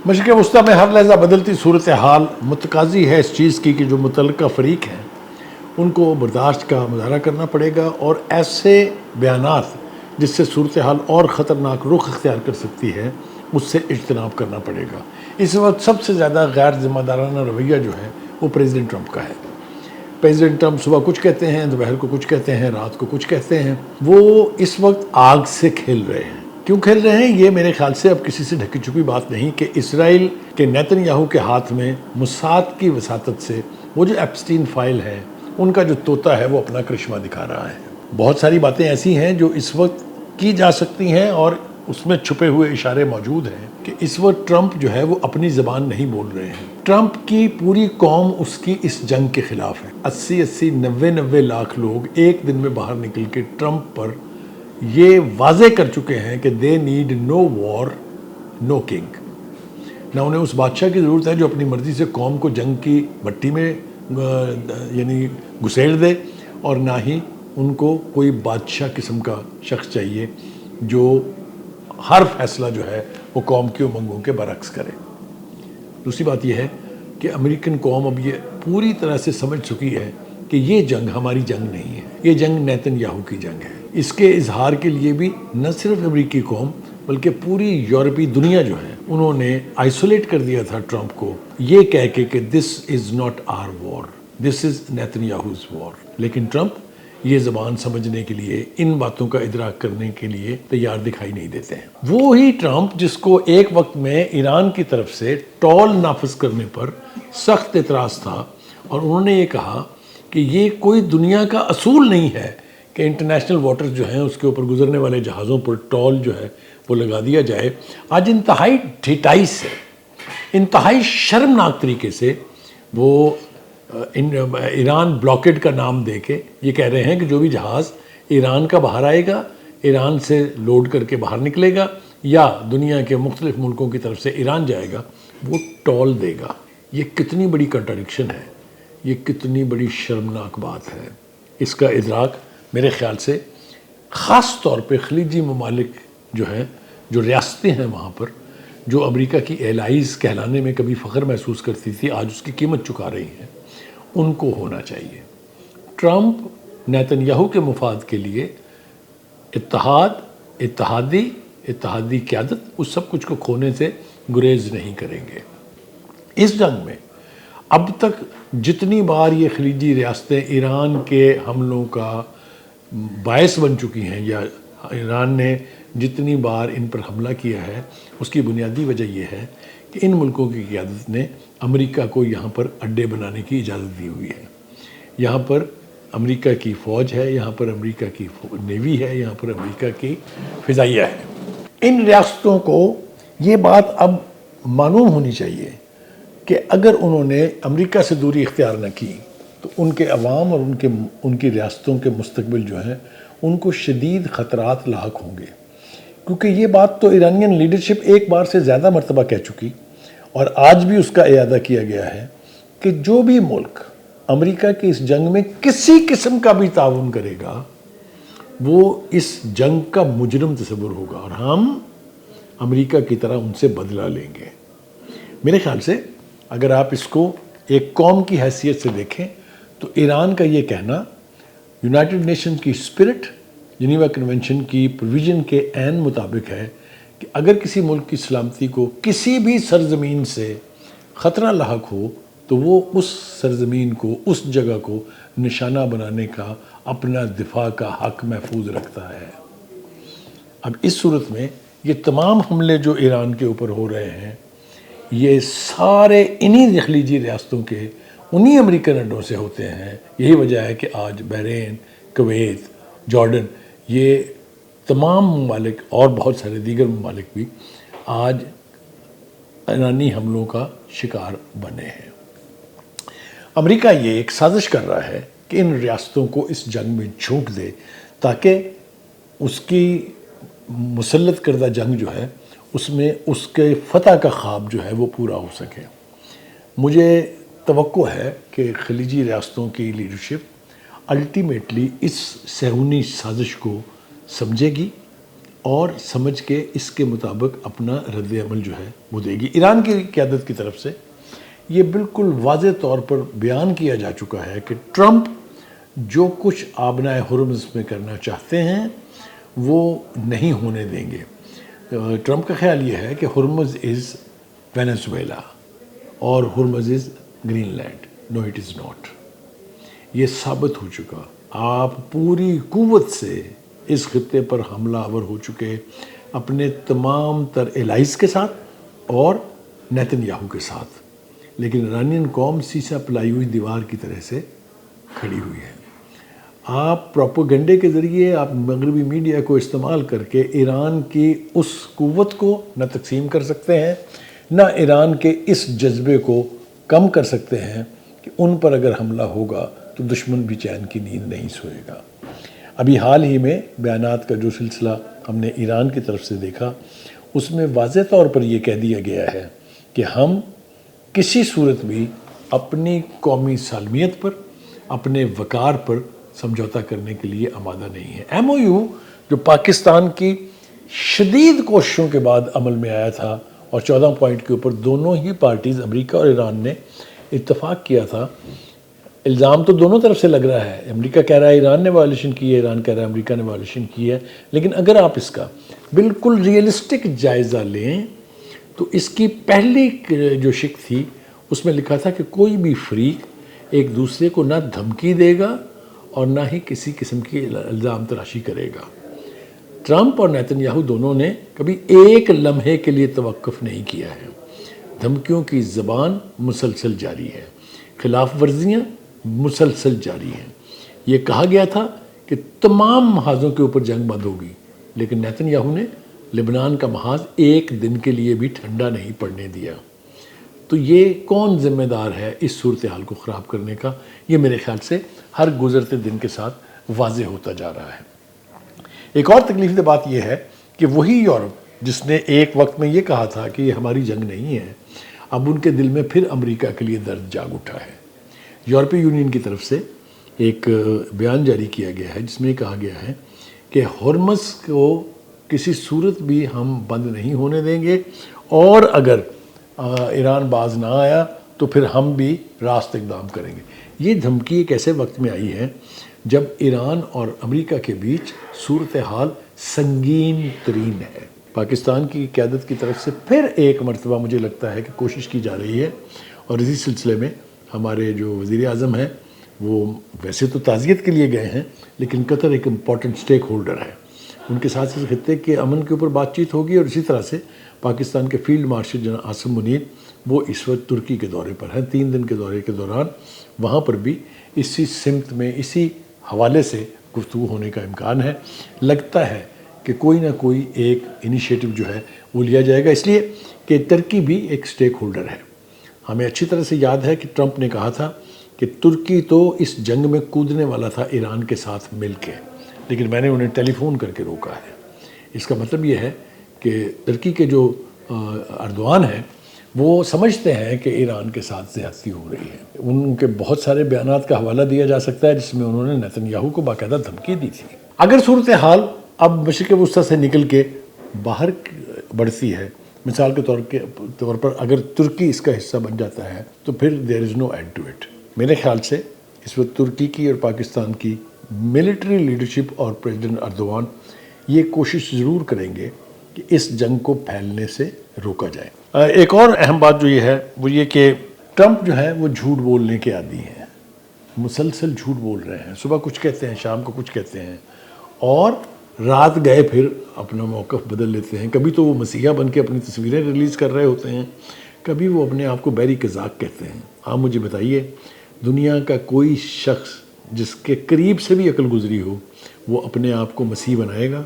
مشرق وسطیٰ میں ہر لحظہ بدلتی صورتحال متقاضی ہے اس چیز کی کہ جو متعلقہ فریق ہیں ان کو برداشت کا مظاہرہ کرنا پڑے گا اور ایسے بیانات جس سے صورتحال اور خطرناک رخ اختیار کر سکتی ہے اس سے اجتناب کرنا پڑے گا۔ اس وقت سب سے زیادہ غیر ذمہ دارانہ رویہ جو ہے وہ پریزیڈنٹ ٹرمپ کا ہے۔ پریزیڈنٹ ٹرمپ صبح کچھ کہتے ہیں، دوپہر کو کچھ کہتے ہیں، رات کو کچھ کہتے ہیں۔ وہ اس وقت آگ سے کھیل رہے ہیں۔ کیوں کھیل رہے ہیں؟ یہ میرے خیال سے اب کسی سے ڈھکی چھپی بات نہیں کہ اسرائیل کے نیتن یاہو کے ہاتھ میں موساد کی وساطت سے وہ جو ایپسٹین فائل ہے ان کا جو طوطا ہے وہ اپنا کرشمہ دکھا رہا ہے۔ بہت ساری باتیں ایسی ہیں جو اس وقت کی جا سکتی ہیں اور اس میں چھپے ہوئے اشارے موجود ہیں کہ اس وقت ٹرمپ جو ہے وہ اپنی زبان نہیں بول رہے ہیں۔ ٹرمپ کی پوری قوم اس کی اس جنگ کے خلاف ہے۔ 80 لاکھ لوگ ایک دن میں باہر نکل کے ٹرمپ پر یہ واضح کر چکے ہیں کہ they need know war know king. نہ انہیں اس بادشاہ کی ضرورت ہے جو اپنی مرضی سے قوم کو جنگ کی بھٹی میں یعنی گھسیڑ دے، اور نہ ہی ان کو کوئی بادشاہ قسم کا شخص چاہیے جو ہر فیصلہ جو ہے وہ قوم کی امنگوں کے برعکس کرے۔ دوسری بات یہ ہے کہ امریکن قوم اب یہ پوری طرح سے سمجھ چکی ہے کہ یہ جنگ ہماری جنگ نہیں ہے، یہ جنگ نیتن یاہو کی جنگ ہے۔ اس کے اظہار کے لیے بھی نہ صرف امریکی قوم بلکہ پوری یورپی دنیا جو ہے انہوں نے آئسولیٹ کر دیا تھا ٹرمپ کو یہ کہہ کے کہ دس از ناٹ آر وار، دس از نیتن یاہوز وار۔ لیکن ٹرمپ یہ زبان سمجھنے کے لیے، ان باتوں کا ادراک کرنے کے لیے تیار دکھائی نہیں دیتے ہیں۔ وہی ٹرمپ جس کو ایک وقت میں ایران کی طرف سے ٹول نافذ کرنے پر سخت اعتراض تھا اور انہوں نے یہ کہا کہ یہ کوئی دنیا کا اصول نہیں ہے کہ انٹرنیشنل واٹرز جو ہیں اس کے اوپر گزرنے والے جہازوں پر ٹول جو ہے وہ لگا دیا جائے، آج انتہائی ڈھیٹائی سے، انتہائی شرمناک طریقے سے وہ ایران بلاکیڈ کا نام دے کے یہ کہہ رہے ہیں کہ جو بھی جہاز ایران کا باہر آئے گا، ایران سے لوڈ کر کے باہر نکلے گا یا دنیا کے مختلف ملکوں کی طرف سے ایران جائے گا، وہ ٹول دے گا۔ یہ کتنی بڑی کنٹراڈکشن ہے، یہ کتنی بڑی شرمناک بات ہے۔ اس کا ادراک میرے خیال سے خاص طور پہ خلیجی ممالک جو ہیں، جو ریاستیں ہیں وہاں پر، جو امریکہ کی ایلائز کہلانے میں کبھی فخر محسوس کرتی تھی، آج اس کی قیمت چکا رہی ہیں، ان کو ہونا چاہیے۔ ٹرمپ نیتن یاہو کے مفاد کے لیے اتحادی قیادت، اس سب کچھ کو کھونے سے گریز نہیں کریں گے۔ اس جنگ میں اب تک جتنی بار یہ خلیجی ریاستیں ایران کے حملوں کا باعث بن چکی ہیں یا ایران نے جتنی بار ان پر حملہ کیا ہے، اس کی بنیادی وجہ یہ ہے کہ ان ملکوں کی قیادت نے امریکہ کو یہاں پر اڈے بنانے کی اجازت دی ہوئی ہے۔ یہاں پر امریکہ کی فوج ہے، یہاں پر امریکہ کی نیوی ہے، یہاں پر امریکہ کی فضائیہ ہے۔ ان ریاستوں کو یہ بات اب معلوم ہونی چاہیے کہ اگر انہوں نے امریکہ سے دوری اختیار نہ کی تو ان کے عوام اور ان کی ریاستوں کے مستقبل جو ہیں ان کو شدید خطرات لاحق ہوں گے، کیونکہ یہ بات تو ایرانین لیڈرشپ ایک بار سے زیادہ مرتبہ کہہ چکی اور آج بھی اس کا اعادہ کیا گیا ہے کہ جو بھی ملک امریکہ کی اس جنگ میں کسی قسم کا بھی تعاون کرے گا وہ اس جنگ کا مجرم تصور ہوگا اور ہم امریکہ کی طرح ان سے بدلہ لیں گے۔ میرے خیال سے اگر آپ اس کو ایک قوم کی حیثیت سے دیکھیں تو ایران کا یہ کہنا یونائٹڈ نیشن کی اسپرٹ، جنیوا کنونشن کی پروویژن کے عین مطابق ہے کہ اگر کسی ملک کی سلامتی کو کسی بھی سرزمین سے خطرہ لاحق ہو تو وہ اس سرزمین کو، اس جگہ کو نشانہ بنانے کا اپنا دفاع کا حق محفوظ رکھتا ہے۔ اب اس صورت میں یہ تمام حملے جو ایران کے اوپر ہو رہے ہیں یہ سارے انہی خلیجی ریاستوں کے انہی امریکن اڈوں سے ہوتے ہیں۔ یہی وجہ ہے کہ آج بحرین، کویت، جارڈن، یہ تمام ممالک اور بہت سارے دیگر ممالک بھی آج ایرانی حملوں کا شکار بنے ہیں۔ امریکہ یہ ایک سازش کر رہا ہے کہ ان ریاستوں کو اس جنگ میں جھونک دے تاکہ اس کی مسلط کردہ جنگ جو ہے اس میں اس کے فتح کا خواب جو ہے وہ پورا ہو سکے۔ مجھے توقع ہے کہ خلیجی ریاستوں کی لیڈرشپ الٹیمیٹلی اس صہیونی سازش کو سمجھے گی اور سمجھ کے اس کے مطابق اپنا رد عمل جو ہے وہ دے گی۔ ایران کی قیادت کی طرف سے یہ بالکل واضح طور پر بیان کیا جا چکا ہے کہ ٹرمپ جو کچھ آبنائے ہرمز میں کرنا چاہتے ہیں وہ نہیں ہونے دیں گے۔ ٹرمپ کا خیال یہ ہے کہ ہرمز از وینزویلا اور Hormuz is Greenland. No it is not. یہ ثابت ہو چکا۔ آپ پوری قوت سے اس خطے پر حملہ آور ہو چکے، اپنے تمام تر الائز کے ساتھ اور نیتن یاہو کے ساتھ، لیکن ایرانین قوم سیسا پلائی ہوئی دیوار کی طرح سے کھڑی ہوئی ہے۔ آپ پروپیگنڈے کے ذریعے، آپ مغربی میڈیا کو استعمال کر کے ایران کی اس قوت کو نہ تقسیم کر سکتے ہیں، نہ ایران کے اس جذبے کو کم کر سکتے ہیں کہ ان پر اگر حملہ ہوگا تو دشمن بھی چین کی نیند نہیں سوئے گا۔ ابھی حال ہی میں بیانات کا جو سلسلہ ہم نے ایران کی طرف سے دیکھا، اس میں واضح طور پر یہ کہہ دیا گیا ہے کہ ہم کسی صورت بھی اپنی قومی سالمیت پر، اپنے وقار پر سمجھوتہ کرنے کے لیے آمادہ نہیں ہے۔ ایم او یو جو پاکستان کی شدید کوششوں کے بعد عمل میں آیا تھا اور 14 پوائنٹ کے اوپر دونوں ہی پارٹیز امریکہ اور ایران نے اتفاق کیا تھا، الزام تو دونوں طرف سے لگ رہا ہے، امریکہ کہہ رہا ہے ایران نے وائلیشن کی ہے، ایران کہہ رہا ہے امریکہ نے وائلیشن کی ہے، لیکن اگر آپ اس کا بالکل ریئلسٹک جائزہ لیں تو اس کی پہلی جو شق تھی اس میں لکھا تھا کہ کوئی بھی فریق ایک دوسرے کو نہ دھمکی دے گا اور نہ ہی کسی قسم کی الزام تراشی کرے گا۔ ٹرمپ اور نیتن یاہو دونوں نے کبھی ایک لمحے کے لیے توقف نہیں کیا ہے۔ دھمکیوں کی زبان مسلسل جاری ہے، خلاف ورزیاں مسلسل جاری ہیں۔ یہ کہا گیا تھا کہ تمام محاذوں کے اوپر جنگ بند ہوگی، لیکن نیتن یاہو نے لبنان کا محاذ ایک دن کے لیے بھی ٹھنڈا نہیں پڑنے دیا۔ تو یہ کون ذمہ دار ہے اس صورتحال کو خراب کرنے کا؟ یہ میرے خیال سے ہر گزرتے دن کے ساتھ واضح ہوتا جا رہا ہے۔ ایک اور تکلیف دہ بات یہ ہے کہ وہی یورپ جس نے ایک وقت میں یہ کہا تھا کہ یہ ہماری جنگ نہیں ہے، اب ان کے دل میں پھر امریکہ کے لیے درد جاگ اٹھا ہے۔ یورپی یونین کی طرف سے ایک بیان جاری کیا گیا ہے جس میں کہا گیا ہے کہ ہرمز کو کسی صورت بھی ہم بند نہیں ہونے دیں گے، اور اگر ایران باز نہ آیا تو پھر ہم بھی راست اقدام کریں گے۔ یہ دھمکی ایک ایسے وقت میں آئی ہے جب ایران اور امریکہ کے بیچ صورتحال سنگین ترین ہے۔ پاکستان کی قیادت کی طرف سے پھر ایک مرتبہ مجھے لگتا ہے کہ کوشش کی جا رہی ہے، اور اسی سلسلے میں ہمارے جو وزیر اعظم ہیں وہ ویسے تو تعزیت کے لیے گئے ہیں، لیکن قطر ایک امپورٹنٹ سٹیک ہولڈر ہے، ان کے ساتھ اس خطے کے امن کے اوپر بات چیت ہوگی۔ اور اسی طرح سے پاکستان کے فیلڈ مارشل جناب عاصم منیر وہ اس وقت ترکی کے دورے پر ہیں، 3 دن کے دورے کے دوران وہاں پر بھی اسی سمت میں اسی حوالے سے گفتگو ہونے کا امکان ہے۔ لگتا ہے کہ کوئی نہ کوئی ایک انیشیٹو جو ہے وہ لیا جائے گا، اس لیے کہ ترکی بھی ایک سٹیک ہولڈر ہے۔ ہمیں اچھی طرح سے یاد ہے کہ ٹرمپ نے کہا تھا کہ ترکی تو اس جنگ میں کودنے والا تھا ایران کے ساتھ مل کے، لیکن میں نے انہیں ٹیلی فون کر کے روکا ہے۔ اس کا مطلب یہ ہے کہ ترکی کے جو اردوغان ہیں وہ سمجھتے ہیں کہ ایران کے ساتھ زیادتی ہو رہی ہے۔ ان کے بہت سارے بیانات کا حوالہ دیا جا سکتا ہے جس میں انہوں نے نیتن یاہو کو باقاعدہ دھمکی دی تھی۔ اگر صورتحال اب مشرق وسطیٰ سے نکل کے باہر بڑھتی ہے، مثال کے طور پر اگر ترکی اس کا حصہ بن جاتا ہے تو پھر دیر از نو اینڈ ٹو اٹ۔ میرے خیال سے اس وقت ترکی کی اور پاکستان کی ملٹری لیڈرشپ اور پریزیڈنٹ اردوغان یہ کوشش ضرور کریں گے کہ اس جنگ کو پھیلنے سے روکا جائے۔ ایک اور اہم بات جو یہ ہے وہ یہ کہ ٹرمپ جو ہے وہ جھوٹ بولنے کے عادی ہیں، مسلسل جھوٹ بول رہے ہیں، صبح کچھ کہتے ہیں، شام کو کچھ کہتے ہیں، اور رات گئے پھر اپنا موقف بدل لیتے ہیں۔ کبھی تو وہ مسیحا بن کے اپنی تصویریں ریلیز کر رہے ہوتے ہیں، کبھی وہ اپنے آپ کو بحری قزاق کہتے ہیں۔ آپ مجھے بتائیے، دنیا کا کوئی شخص جس کے قریب سے بھی عقل گزری ہو وہ اپنے آپ کو مسیح بنائے گا؟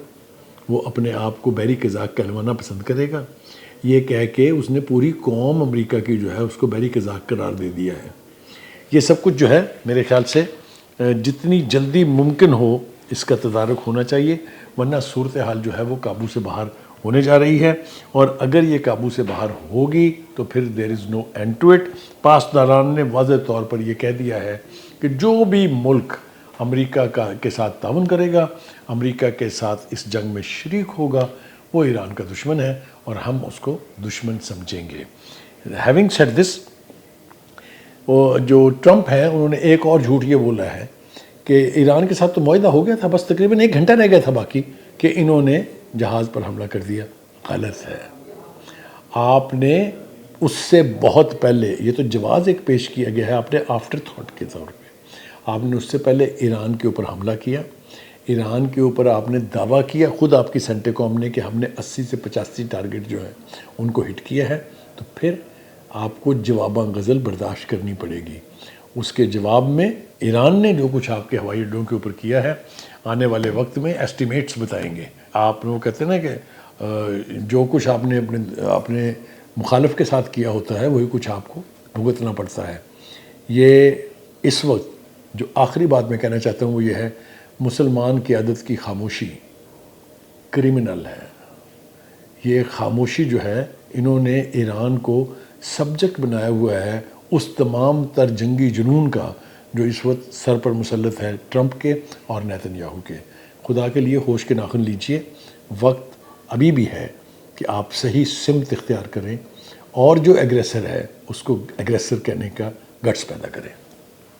وہ اپنے آپ کو بحری قزاق کہلوانا پسند کرے گا؟ یہ کہہ کے اس نے پوری قوم امریکہ کی جو ہے اس کو بحری قزاق قرار دے دیا ہے۔ یہ سب کچھ جو ہے میرے خیال سے جتنی جلدی ممکن ہو اس کا تدارک ہونا چاہیے، ورنہ صورتحال جو ہے وہ قابو سے باہر ہونے جا رہی ہے، اور اگر یہ قابو سے باہر ہوگی تو پھر دیر از نو اینڈ ٹو اٹ۔ پاسداران نے واضح طور پر یہ کہہ دیا ہے کہ جو بھی ملک امریکہ کے ساتھ تعاون کرے گا، امریکہ کے ساتھ اس جنگ میں شریک ہوگا، وہ ایران کا دشمن ہے اور ہم اس کو دشمن سمجھیں گے۔ ہیونگ سیڈ دس، وہ جو ٹرمپ ہیں انہوں نے ایک اور جھوٹ یہ بولا ہے کہ ایران کے ساتھ تو معاہدہ ہو گیا تھا، بس تقریباً 1 گھنٹہ رہ گیا تھا باقی کہ انہوں نے جہاز پر حملہ کر دیا۔ غلط ہے۔ آپ نے اس سے بہت پہلے، یہ تو جواز ایک پیش کیا گیا ہے آپ نے آفٹر تھاٹ کے طور پہ، آپ نے اس سے پہلے ایران کے اوپر حملہ کیا، ایران کے اوپر آپ نے دعویٰ کیا خود آپ کی سینٹیکوم نے کہ ہم نے 80 سے 85 ٹارگٹ جو ہیں ان کو ہٹ کیا ہے، تو پھر آپ کو جواباً غزل برداشت کرنی پڑے گی۔ اس کے جواب میں ایران نے جو کچھ آپ کے ہوائی اڈوں کے اوپر کیا ہے آنے والے وقت میں ایسٹیمیٹس بتائیں گے۔ آپ لوگ کہتے ہیں نا کہ جو کچھ آپ نے اپنے مخالف کے ساتھ کیا ہوتا ہے وہی کچھ آپ کو بھگتنا پڑتا ہے۔ یہ اس وقت جو آخری بات میں کہنا چاہتا ہوں وہ یہ ہے، مسلمان قیادت کی خاموشی کرمنل ہے۔ یہ خاموشی جو ہے انہوں نے ایران کو سبجیکٹ بنایا ہوا ہے اس تمام تر جنگی جنون کا جو اس وقت سر پر مسلط ہے ٹرمپ کے اور نیتن یاہو کے۔ خدا کے لیے ہوش کے ناخن لیجئے، وقت ابھی بھی ہے کہ آپ صحیح سمت اختیار کریں اور جو ایگریسر ہے اس کو ایگریسر کہنے کا گٹس پیدا کریں۔